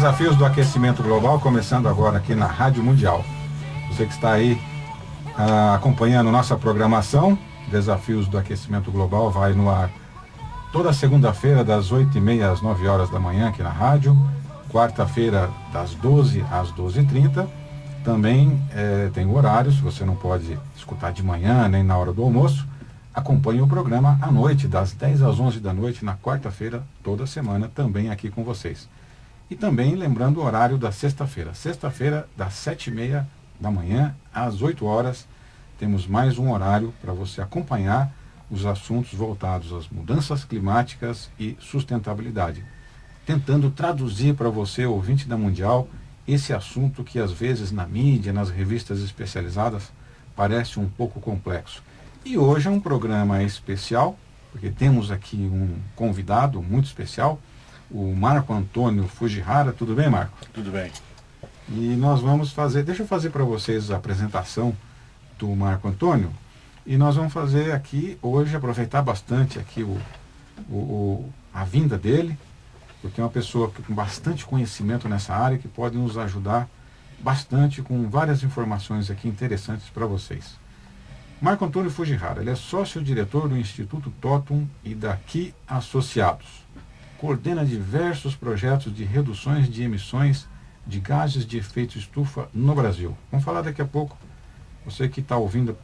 Desafios do Aquecimento Global, começando agora aqui na Rádio Mundial. Você que está aí acompanhando nossa programação, Desafios do Aquecimento Global vai no ar toda segunda-feira das 8h30 às 9 horas da manhã aqui na rádio, quarta-feira das 12 às 12h30. Também tem o horário, se você não pode escutar de manhã nem na hora do almoço, acompanhe o programa à noite, das 10 às 11 da noite, na quarta-feira, toda semana, também aqui com vocês. E também lembrando o horário da sexta-feira. Sexta-feira, das 7h30 da manhã às 8 horas, temos mais um horário para você acompanhar os assuntos voltados às mudanças climáticas e sustentabilidade. Tentando traduzir para você, ouvinte da Mundial, esse assunto que às vezes na mídia, nas revistas especializadas, parece um pouco complexo. E hoje é um programa especial, porque temos aqui um convidado muito especial, o Marco Antônio Fujihara. Tudo bem, Marco? Tudo bem. E nós vamos fazer, deixa eu fazer para vocês a apresentação do Marco Antônio, e nós vamos fazer aqui hoje, aproveitar bastante aqui a vinda dele, porque é uma pessoa com bastante conhecimento nessa área que pode nos ajudar bastante com várias informações aqui interessantes para vocês. Marco Antônio Fujihara, ele é sócio-diretor do Instituto Totum e da Ki Associados. Coordena diversos projetos de reduções de emissões de gases de efeito estufa no Brasil. Vamos falar daqui a pouco, você que está ouvindo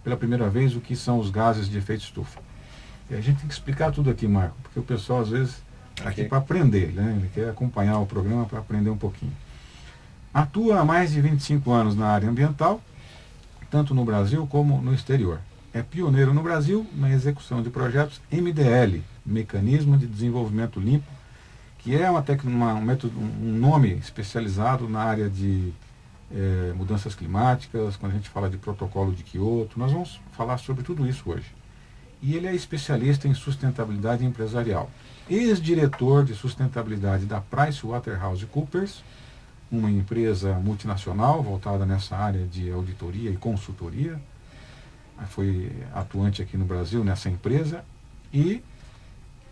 pela primeira vez, o que são os gases de efeito estufa. E a gente tem que explicar tudo aqui, Marco, porque o pessoal às vezes está aqui para aprender, né? Ele quer acompanhar o programa para aprender um pouquinho. Atua há mais de 25 anos na área ambiental, tanto no Brasil como no exterior. É pioneiro no Brasil na execução de projetos MDL, Mecanismo de Desenvolvimento Limpo, que é um nome especializado na área de mudanças climáticas, quando a gente fala de protocolo de Kyoto. Nós vamos falar sobre tudo isso hoje. E ele é especialista em sustentabilidade empresarial. Ex-diretor de sustentabilidade da PricewaterhouseCoopers, uma empresa multinacional voltada nessa área de auditoria e consultoria. Foi atuante aqui no Brasil nessa empresa e,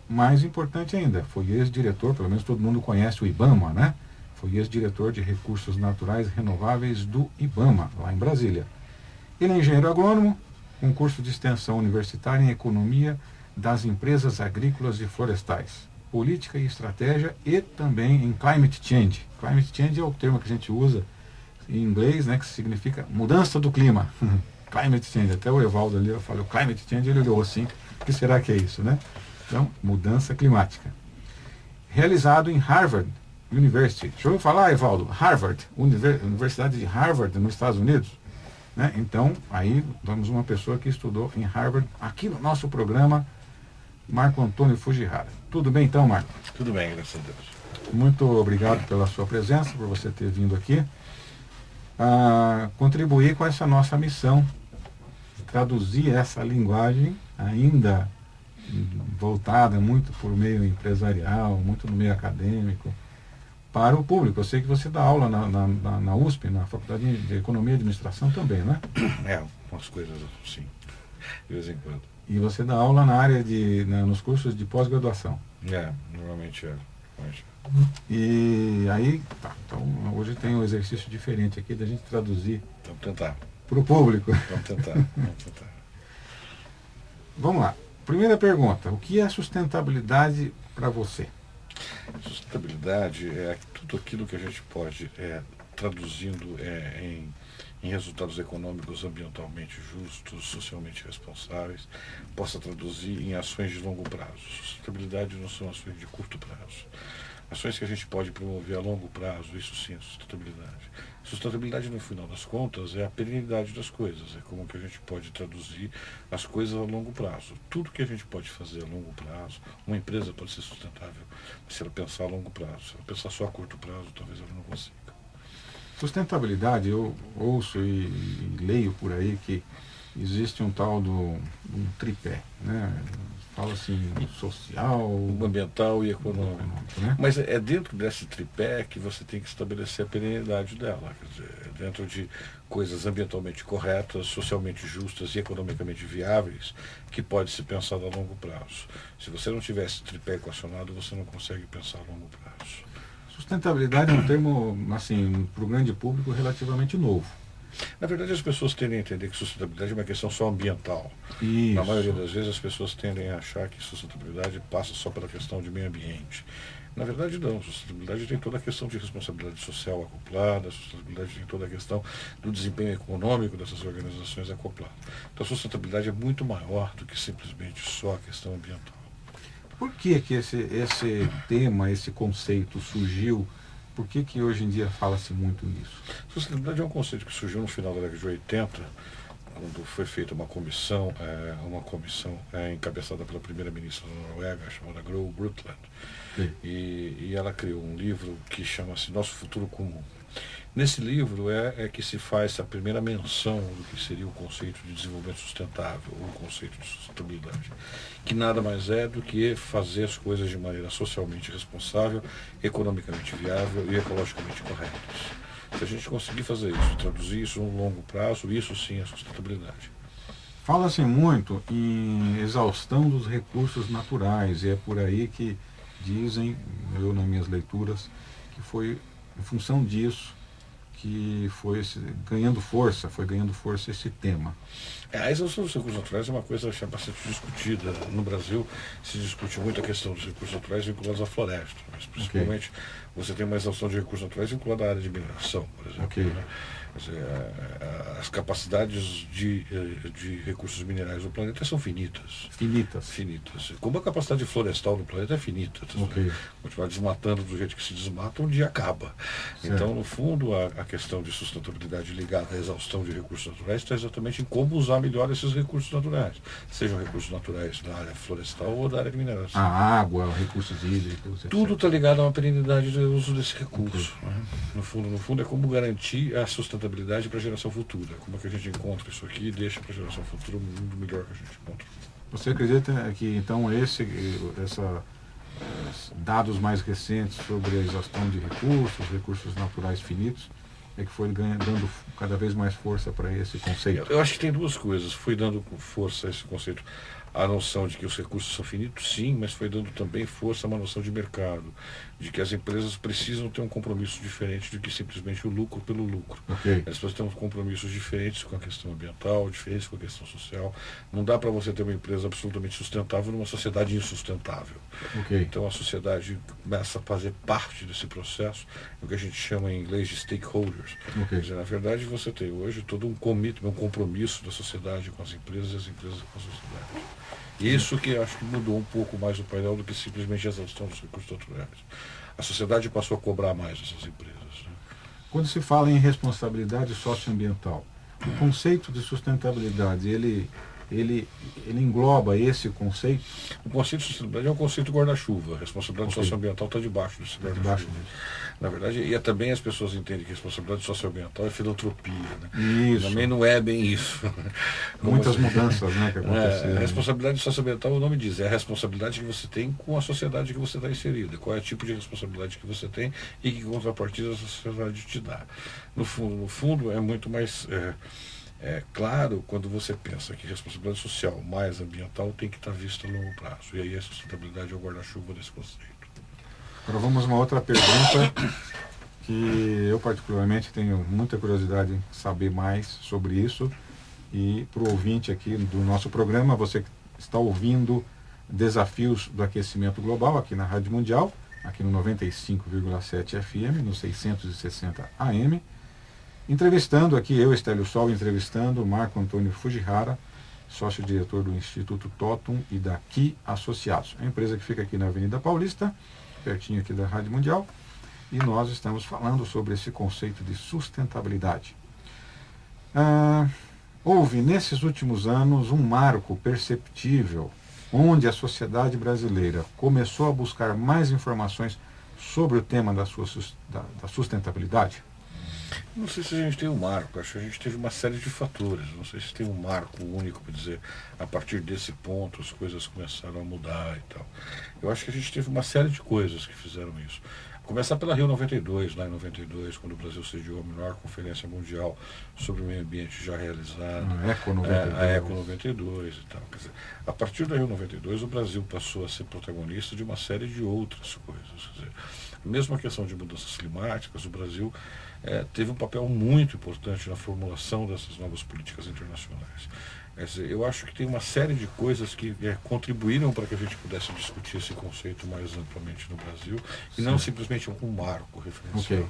mais importante ainda, foi ex-diretor, pelo menos todo mundo conhece o IBAMA, né? Foi ex-diretor de Recursos Naturais Renováveis do IBAMA, lá em Brasília. Ele é engenheiro agrônomo, com curso de extensão universitária em Economia das Empresas Agrícolas e Florestais, Política e Estratégia e também em Climate Change. Climate Change é o termo que a gente usa em inglês, né, que significa mudança do clima. Climate Change, até o Evaldo ali, eu falei, o Climate Change, ele olhou assim, o que será que é isso, né? Então, mudança climática. Realizado em Harvard University. Deixa eu falar, Evaldo, Harvard, Universidade de Harvard, nos Estados Unidos. Né? Então, aí vamos uma pessoa que estudou em Harvard, aqui no nosso programa, Marco Antônio Fujihara. Tudo bem então, Marco? Tudo bem, graças a Deus. Muito obrigado pela sua presença, por você ter vindo aqui contribuir com essa nossa missão, traduzir essa linguagem ainda voltada muito por meio empresarial, muito no meio acadêmico, para o público. Eu sei que você dá aula na USP, na Faculdade de Economia e Administração também, né? Umas coisas assim, de vez em quando. E você dá aula na área nos cursos de pós-graduação. Normalmente é. E aí, tá, então hoje tem um exercício diferente aqui da gente traduzir. Vamos tentar. Para o público. Vamos tentar. Vamos lá. Primeira pergunta, o que é sustentabilidade para você? Sustentabilidade é tudo aquilo que a gente pode, traduzindo em resultados econômicos ambientalmente justos, socialmente responsáveis, possa traduzir em ações de longo prazo. Sustentabilidade não são ações de curto prazo. Ações que a gente pode promover a longo prazo, isso sim é sustentabilidade. Sustentabilidade, no final das contas, é a perenidade das coisas, é como que a gente pode traduzir as coisas a longo prazo. Tudo que a gente pode fazer a longo prazo, uma empresa pode ser sustentável se ela pensar a longo prazo. Se ela pensar só a curto prazo, talvez ela não consiga. Sustentabilidade, eu ouço e leio por aí que existe um tal um tripé, né? Fala assim, social, ambiental e econômico, né? Mas é dentro desse tripé que você tem que estabelecer a perenidade dela, quer dizer, dentro de coisas ambientalmente corretas, socialmente justas e economicamente viáveis, que pode se pensar a longo prazo. Se você não tiver esse tripé equacionado, você não consegue pensar a longo prazo. Sustentabilidade é um termo, assim, para o grande público relativamente novo. Na verdade, as pessoas tendem a entender que sustentabilidade é uma questão só ambiental. Na maioria Isso. das vezes, as pessoas tendem a achar que sustentabilidade passa só pela questão de meio ambiente. Na verdade, não. Sustentabilidade tem toda a questão de responsabilidade social acoplada, sustentabilidade tem toda a questão do desempenho econômico dessas organizações acoplada. Então, a sustentabilidade é muito maior do que simplesmente só a questão ambiental. Por que que esse tema, esse conceito surgiu? Por que que hoje em dia fala-se muito nisso? Sustentabilidade é um conceito que surgiu no final da década de 80, quando foi feita uma comissão encabeçada pela primeira-ministra da Noruega, chamada Gro Brundtland. Sim. E ela criou um livro que chama-se Nosso Futuro Comum. Nesse livro é que se faz a primeira menção do que seria o conceito de desenvolvimento sustentável, ou o conceito de sustentabilidade, que nada mais é do que fazer as coisas de maneira socialmente responsável, economicamente viável e ecologicamente corretas. Se a gente conseguir fazer isso, traduzir isso no longo prazo, isso sim é sustentabilidade. Fala-se muito em exaustão dos recursos naturais, e é por aí que dizem, eu nas minhas leituras, que foi em função disso que foi foi ganhando força esse tema. A exaustão dos recursos naturais é uma coisa bastante discutida. No Brasil se discute muito a questão dos recursos naturais vinculados à floresta, mas principalmente você tem uma exaustão de recursos naturais vinculada à área de mineração, por exemplo. Ok. Né? Quer dizer, as capacidades de recursos minerais do planeta são finitas. Finitas. Finitas. Como a capacidade florestal do planeta é finita. Ok. Continuar desmatando do jeito que se desmata, um dia acaba. Certo. Então, no fundo, a questão de sustentabilidade ligada à exaustão de recursos naturais está exatamente em como usar melhor esses recursos naturais. Sejam recursos naturais da área florestal ou da área de mineração. A água, recursos hídricos, etc. Tudo está ligado a uma perenidade do uso desse recurso. Okay. Né? No fundo, é como garantir a sustentabilidade para a geração futura. Como é que a gente encontra isso aqui e deixa para a geração futura um mundo melhor que a gente encontra. Você acredita que, então, dados mais recentes sobre a exaustão de recursos naturais finitos, é que foi dando cada vez mais força para esse conceito? Eu acho que tem duas coisas. Foi dando força a esse conceito, a noção de que os recursos são finitos, sim, mas foi dando também força a uma noção de mercado, de que as empresas precisam ter um compromisso diferente do que simplesmente o lucro pelo lucro. Okay. Elas precisam ter compromissos diferentes com a questão ambiental, diferentes com a questão social. Não dá para você ter uma empresa absolutamente sustentável numa sociedade insustentável. Okay. Então a sociedade começa a fazer parte desse processo, o que a gente chama em inglês de stakeholders. Okay. Quer dizer, na verdade, você tem hoje todo um commitment, um compromisso da sociedade com as empresas e as empresas com a sociedade. Isso que acho que mudou um pouco mais o painel do que simplesmente a exaustão dos recursos naturais. A sociedade passou a cobrar mais essas empresas. Né? Quando se fala em responsabilidade socioambiental, o conceito de sustentabilidade, ele engloba esse conceito? O conceito de sustentabilidade é um conceito guarda-chuva. A responsabilidade socioambiental está debaixo desse guarda-chuva. Na verdade, e também as pessoas entendem que a responsabilidade socioambiental é filantropia. Né? Isso. Também não é bem isso. Muitas mudanças, né, que aconteceram. A responsabilidade socioambiental, o nome diz, é a responsabilidade que você tem com a sociedade que você está inserida. Qual é o tipo de responsabilidade que você tem e que contrapartida a sociedade te dá. No fundo é muito mais... claro, quando você pensa que responsabilidade social mais ambiental tem que estar vista a longo prazo. E aí a sustentabilidade é o guarda-chuva desse conceito. Agora vamos a uma outra pergunta que eu particularmente tenho muita curiosidade em saber mais sobre isso. E para o ouvinte aqui do nosso programa, você que está ouvindo Desafios do Aquecimento Global aqui na Rádio Mundial, aqui no 95,7 FM, no 660 AM. Entrevistando aqui, eu, Estélio Sol, entrevistando o Marco Antônio Fujihara, sócio-diretor do Instituto Totum e da Ki Associados. A empresa que fica aqui na Avenida Paulista, pertinho aqui da Rádio Mundial, e nós estamos falando sobre esse conceito de sustentabilidade. Houve, nesses últimos anos, um marco perceptível onde a sociedade brasileira começou a buscar mais informações sobre o tema da sustentabilidade. Não sei se a gente tem um marco, acho que a gente teve uma série de fatores, não sei se tem um marco único para dizer, a partir desse ponto as coisas começaram a mudar e tal. Eu acho que a gente teve uma série de coisas que fizeram isso. Começar pela Rio 92, lá em 92, quando o Brasil sediou a menor conferência mundial sobre o meio ambiente já realizada. A Eco 92. A Eco 92 e tal. Quer dizer, a partir da Rio 92, o Brasil passou a ser protagonista de uma série de outras coisas. Quer dizer, mesmo a questão de mudanças climáticas, o Brasil teve um papel muito importante na formulação dessas novas políticas internacionais. Quer dizer, eu acho que tem uma série de coisas que contribuíram para que a gente pudesse discutir esse conceito mais amplamente no Brasil e não simplesmente um marco referencial. Ok.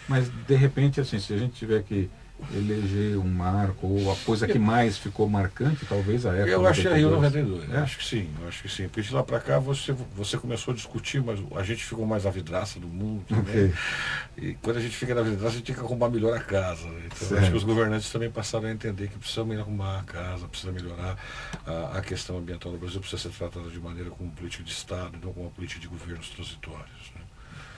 Mas, de repente, assim, se a gente tiver que eleger um marco, ou a coisa que mais ficou marcante, talvez a Eco 92. Eu achei a Rio 92, acho que sim, Porque de lá para cá você começou a discutir, mas a gente ficou mais na vidraça do mundo também. Okay. E quando a gente fica na vidraça, a gente tem que arrumar melhor a casa. Né? Então acho que os governantes também passaram a entender que precisamos arrumar a casa, precisa melhorar a questão ambiental no Brasil, precisa ser tratada de maneira como política de Estado, não como uma política de governos transitórios. Né?